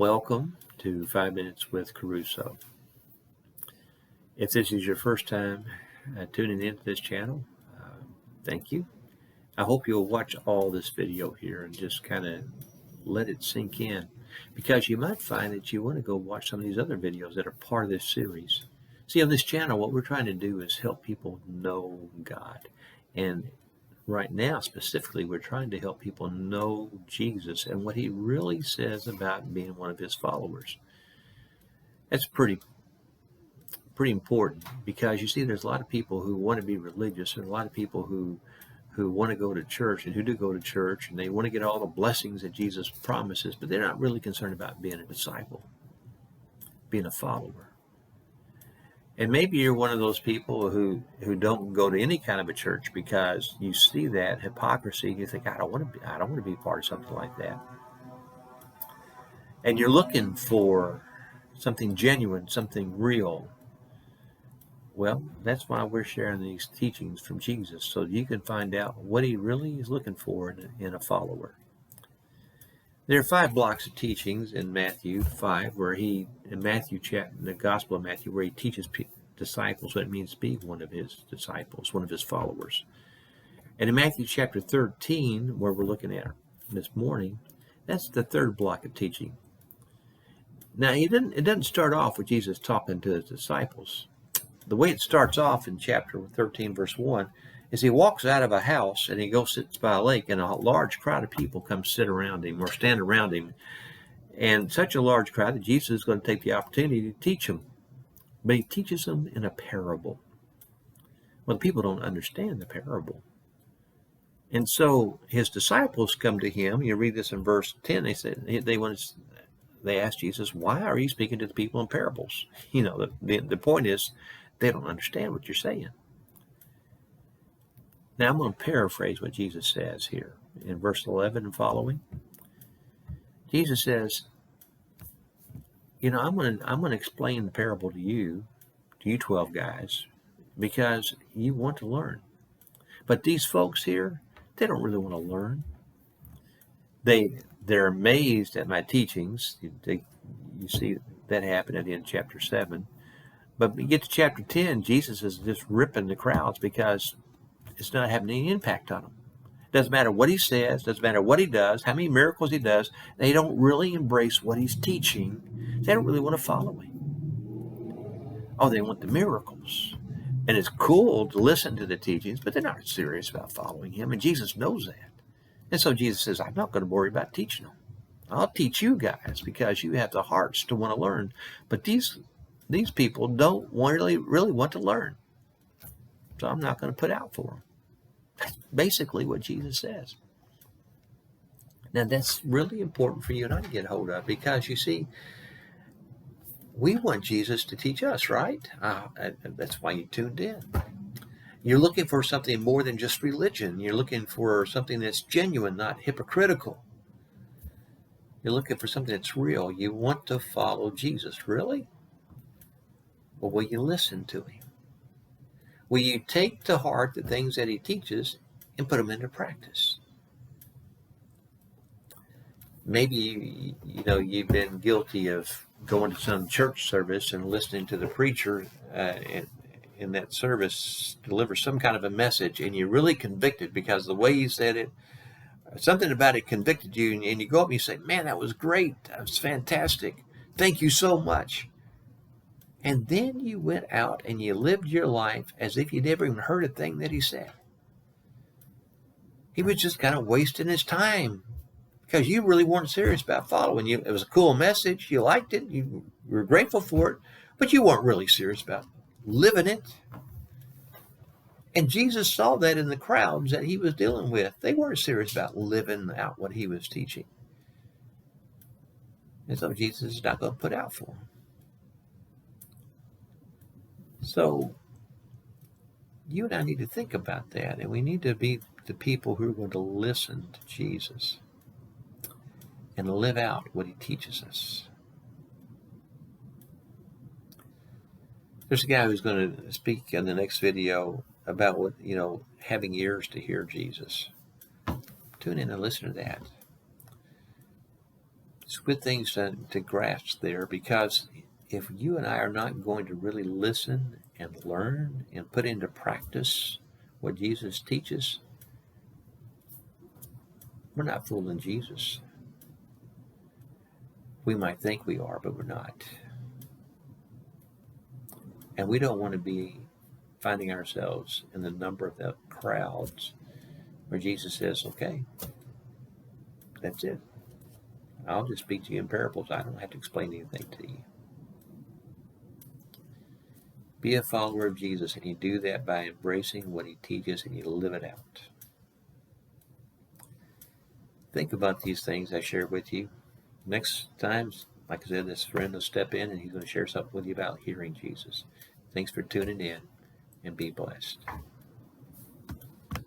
Welcome to 5 Minutes with KeRusso. If this is your first time tuning into this channel, thank you. I hope you'll watch all this video here and just kind of let it sink in, because you might find that you want to go watch some of these other videos that are part of this series. See, on this channel, what we're trying to do is help people know God. And right now, specifically, we're trying to help people know Jesus and what he really says about being one of his followers. That's pretty important, because you see, there's a lot of people who want to be religious, and a lot of people who want to go to church and who do go to church, and they want to get all the blessings that Jesus promises, but they're not really concerned about being a disciple, being a follower. And maybe you're one of those people who don't go to any kind of a church because you see that hypocrisy and you think, I don't want to be part of something like that. And you're looking for something genuine, something real. Well, that's why we're sharing these teachings from Jesus, so you can find out what he really is looking for in a follower. There are 5 blocks of teachings in Matthew 5, in the Gospel of Matthew, where he teaches disciples what it means to be one of his disciples, one of his followers. And in Matthew chapter 13, where we're looking at this morning, that's the 3rd block of teaching. Now, it doesn't start off with Jesus talking to his disciples. The way it starts off in chapter 13, verse 1, is he walks out of a house and he goes sits by a lake, and a large crowd of people come sit around him or stand around him. And such a large crowd that Jesus is going to take the opportunity to teach them. But he teaches them in a parable. Well, the people don't understand the parable. And so his disciples come to him. You read this in verse 10. They said they asked Jesus, why are you speaking to the people in parables? You know, the point is, they don't understand what you're saying. Now, I'm going to paraphrase what Jesus says here in verse 11 and following. Jesus says, I'm going to explain the parable to you 12 guys, because you want to learn. But these folks here, they don't really want to learn. They're amazed at my teachings. You see that happen at the end of chapter 7. But when you get to chapter 10, Jesus is just ripping the crowds because it's not having any impact on them. Doesn't matter what he says, doesn't matter what he does, how many miracles he does. They don't really embrace what he's teaching. They don't really want to follow him. Oh, they want the miracles. And it's cool to listen to the teachings, but they're not serious about following him. And Jesus knows that. And so Jesus says, I'm not going to worry about teaching them. I'll teach you guys because you have the hearts to want to learn. But these people don't really want to learn. So I'm not going to put out for them. That's basically what Jesus says. Now, that's really important for you and I to get hold of, because you see, we want Jesus to teach us, right? That's why you tuned in. You're looking for something more than just religion. You're looking for something that's genuine, not hypocritical. You're looking for something that's real. You want to follow Jesus. Really? Well, will you listen to him? Will you take to heart the things that he teaches and put them into practice? Maybe, you've been guilty of going to some church service and listening to the preacher in that service deliver some kind of a message, and you're really convicted because the way he said it, something about it convicted you, and you go up and you say, man, that was great. That was fantastic. Thank you so much. And then you went out and you lived your life as if you'd never even heard a thing that he said. He was just kind of wasting his time because you really weren't serious about following you. It was a cool message. You liked it. You were grateful for it, but you weren't really serious about living it. And Jesus saw that in the crowds that he was dealing with. They weren't serious about living out what he was teaching. And so Jesus is not going to put out for them. So you and I need to think about that, and we need to be the people who are going to listen to Jesus and live out what he teaches us. There's a guy who's going to speak in the next video about what, having ears to hear Jesus. Tune in and listen to that. It's good things to grasp there, because if you and I are not going to really listen and learn and put into practice what Jesus teaches, we're not fooling Jesus. We might think we are, but we're not. And we don't want to be finding ourselves in the number of the crowds where Jesus says, okay, that's it. I'll just speak to you in parables. I don't have to explain anything to you. Be a follower of Jesus, and you do that by embracing what he teaches and you live it out. Think about these things I shared with you. Next time, like I said, this friend will step in and he's going to share something with you about hearing Jesus. Thanks for tuning in, and be blessed.